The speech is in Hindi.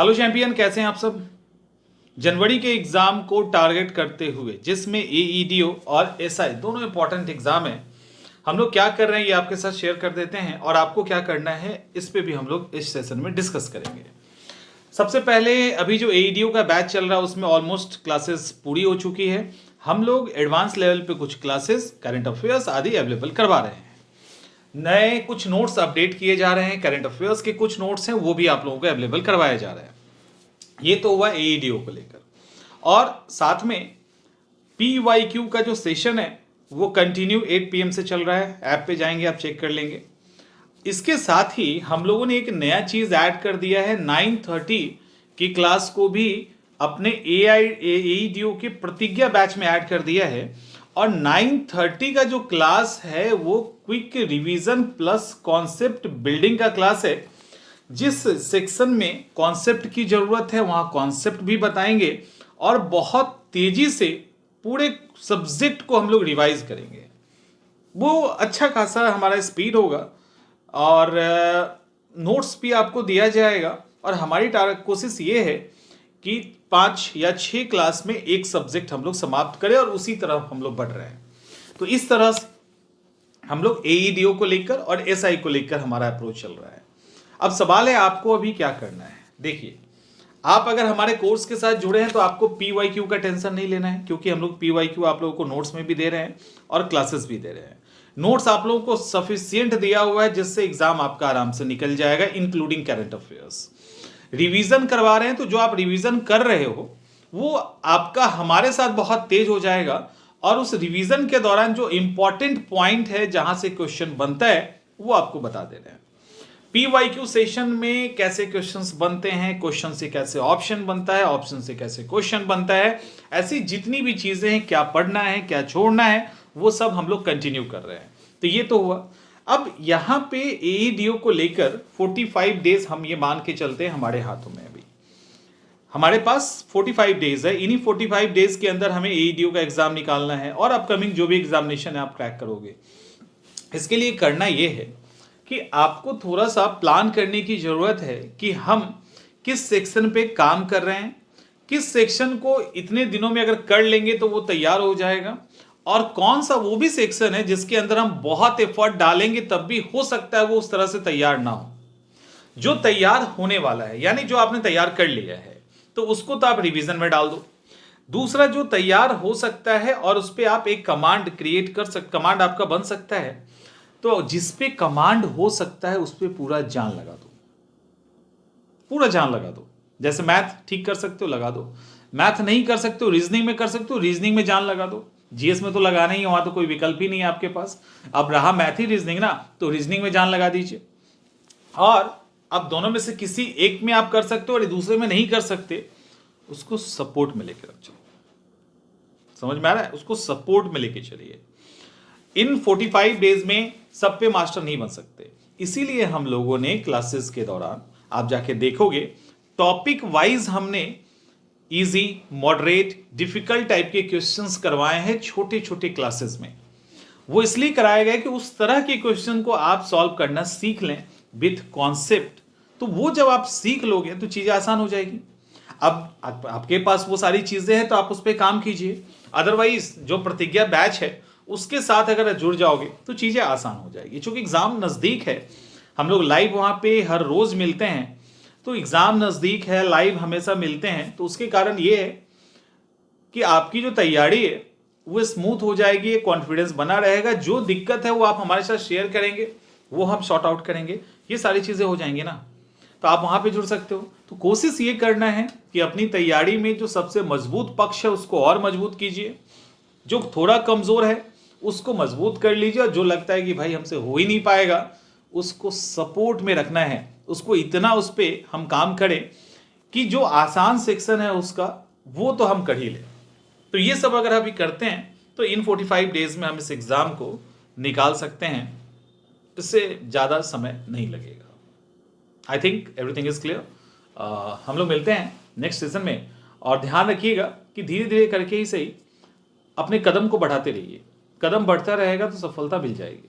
हेलो चैंपियन, कैसे हैं आप सब। जनवरी के एग्जाम को टारगेट करते हुए जिसमें एईडीओ और एसआई दोनों इंपॉर्टेंट एग्जाम है, हम लोग क्या कर रहे हैं ये आपके साथ शेयर कर देते हैं और आपको क्या करना है इस पे भी हम लोग इस सेशन में डिस्कस करेंगे। सबसे पहले अभी जो एईडीओ का बैच चल रहा है उसमें ऑलमोस्ट क्लासेस पूरी हो चुकी है। हम लोग एडवांस लेवल पे कुछ क्लासेस करंट अफेयर्स आदि अवेलेबल करवा रहे हैं। नए कुछ नोट्स अपडेट किए जा रहे हैं, करंट अफेयर्स के कुछ नोट्स हैं वो भी आप लोगों को अवेलेबल करवाया जा रहा है। ये तो हुआ एईडीओ को लेकर। और साथ में पीवाईक्यू का जो सेशन है वो कंटिन्यू 8 PM से चल रहा है। ऐप पे जाएंगे आप चेक कर लेंगे। इसके साथ ही हम लोगों ने एक नया चीज ऐड कर दिया है, 9:30 की क्लास को भी अपने एईडीओ के प्रतिज्ञा बैच में ऐड कर दिया है। और 9:30 का जो क्लास है वो quick revision plus concept building का क्लास है। जिस सेक्शन में कॉन्सेप्ट की जरूरत है वहां कॉन्सेप्ट भी बताएंगे और बहुत तेजी से पूरे सब्जेक्ट को हम लोग रिवाइज करेंगे। वो अच्छा खासा हमारा स्पीड होगा और नोट्स भी आपको दिया जाएगा। और हमारी कोशिश ये है कि 5 या 6 क्लास में एक सब्जेक्ट हम लोग समाप्त करें और उसी तरह हम लोग बढ़ रहे हैं। तो इस तरह से हम लोग एईडीओ को लेकर और एसआई को लेकर हमारा अप्रोच चल रहा है। अब सवाल है आपको अभी क्या करना है। देखिए, आप अगर हमारे कोर्स के साथ जुड़े हैं तो आपको पीवाईक्यू का टेंशन नहीं लेना है, क्योंकि हम लोग पीवाईक्यू आप लोगों को नोट्स में भी दे रहे हैं और क्लासेस भी दे रहे हैं। नोट्स आप लोगों को सफिशियंट दिया हुआ है जिससे एग्जाम आपका आराम से निकल जाएगा, इंक्लूडिंग करंट अफेयर्स। रिवीजन करवा रहे हैं तो जो आप रिवीजन कर रहे हो वो आपका हमारे साथ बहुत तेज हो जाएगा और उस रिवीजन के दौरान जो इंपॉर्टेंट पॉइंट है जहां से क्वेश्चन बनता है वो आपको बता दे रहे हैं। पीवाईक्यू सेशन में कैसे क्वेश्चंस बनते हैं, क्वेश्चन से कैसे ऑप्शन बनता है, ऑप्शन से कैसे क्वेश्चन बनता है, ऐसी जितनी भी चीजें हैं, क्या पढ़ना है क्या छोड़ना है, वो सब हम लोग कंटिन्यू कर रहे हैं। तो ये तो हुआ। अब यहां पे एईडीओ को लेकर 45 डेज हम ये मान के चलते हैं हमारे हाथों में। अभी हमारे पास 45 डेज है। इन्हीं 45 डेज के अंदर हमें एईडीओ का एग्जाम निकालना है और अपकमिंग जो भी एग्जामिनेशन है आप क्रैक करोगे। इसके लिए करना यह है कि आपको थोड़ा सा प्लान करने की जरूरत है कि हम किस सेक्शन पे काम कर रहे हैं, किस सेक्शन को इतने दिनों में अगर कर लेंगे तो वो तैयार हो जाएगा, और कौन सा वो भी सेक्शन है जिसके अंदर हम बहुत एफर्ट डालेंगे तब भी हो सकता है वो उस तरह से तैयार ना हो। जो तैयार होने वाला है यानी जो आपने तैयार कर लिया है तो उसको तो आप रिवीजन में डाल दो। दूसरा जो तैयार हो सकता है और उस पर आप एक कमांड क्रिएट कर सकते, कमांड आपका बन सकता है, तो जिस पे कमांड हो सकता है उस पे पूरा जान लगा दो, पूरा जान लगा दो। जैसे मैथ ठीक कर सकते हो लगा दो, मैथ नहीं कर सकते हो रीजनिंग में कर सकते हो, रीजनिंग में जान लगा दो। जीएस में तो लगाना ही है, वहां तो कोई विकल्प ही नहीं है आपके पास। अब रहा मैथ ही रीजनिंग ना, तो रीजनिंग में जान लगा दीजिए। और अब दोनों में से किसी एक में आप कर सकते हो और दूसरे में नहीं कर सकते, उसको सपोर्ट में लेकर चलो। समझ में आ रहा है? उसको सपोर्ट में लेके चलिए। इन 45 डेज में सब पे मास्टर नहीं बन सकते, इसीलिए हम लोगों ने क्लासेस के दौरान आप जाके देखोगे टॉपिक वाइज हमने इजी, मॉडरेट, डिफिकल्ट टाइप के क्वेश्चंस करवाए हैं छोटे छोटे क्लासेस में। वो इसलिए कराया गया कि उस तरह के क्वेश्चन को आप सॉल्व करना सीख लें विथ कॉन्सेप्ट। तो वो जब आप सीख लोगे तो चीजें आसान हो जाएगी। अब आपके पास वो सारी चीजें हैं तो आप उस पर काम कीजिए। अदरवाइज जो प्रतिज्ञा बैच है उसके साथ अगर जुड़ जाओगे तो चीजें आसान हो जाएगी। क्योंकि एग्जाम नजदीक है, हम लोग लाइव वहां पे हर रोज मिलते हैं, तो एग्जाम नजदीक है, लाइव हमेशा मिलते हैं, तो उसके कारण ये है कि आपकी जो तैयारी है वो स्मूथ हो जाएगी, कॉन्फिडेंस बना रहेगा। जो दिक्कत है वो आप हमारे साथ शेयर करेंगे, वो हम सॉर्ट आउट करेंगे, ये सारी चीजें हो जाएंगी ना। तो आप वहां पे जुड़ सकते हो। तो कोशिश ये करना है कि अपनी तैयारी में जो सबसे मजबूत पक्ष है उसको और मजबूत कीजिए, जो थोड़ा कमजोर है उसको मजबूत कर लीजिए, और जो लगता है कि भाई हमसे हो ही नहीं पाएगा उसको सपोर्ट में रखना है। उसको इतना उस पर हम काम करें कि जो आसान सेक्शन है उसका वो तो हम कर ही लें। तो ये सब अगर अभी करते हैं तो इन 45 डेज में हम इस एग्जाम को निकाल सकते हैं, इससे ज़्यादा समय नहीं लगेगा। I think everything is clear. हम लोग मिलते हैं नेक्स्ट सेशन में, और ध्यान रखिएगा कि धीरे धीरे करके ही सही अपने कदम को बढ़ाते रहिए। कदम बढ़ता रहेगा तो सफलता मिल जाएगी।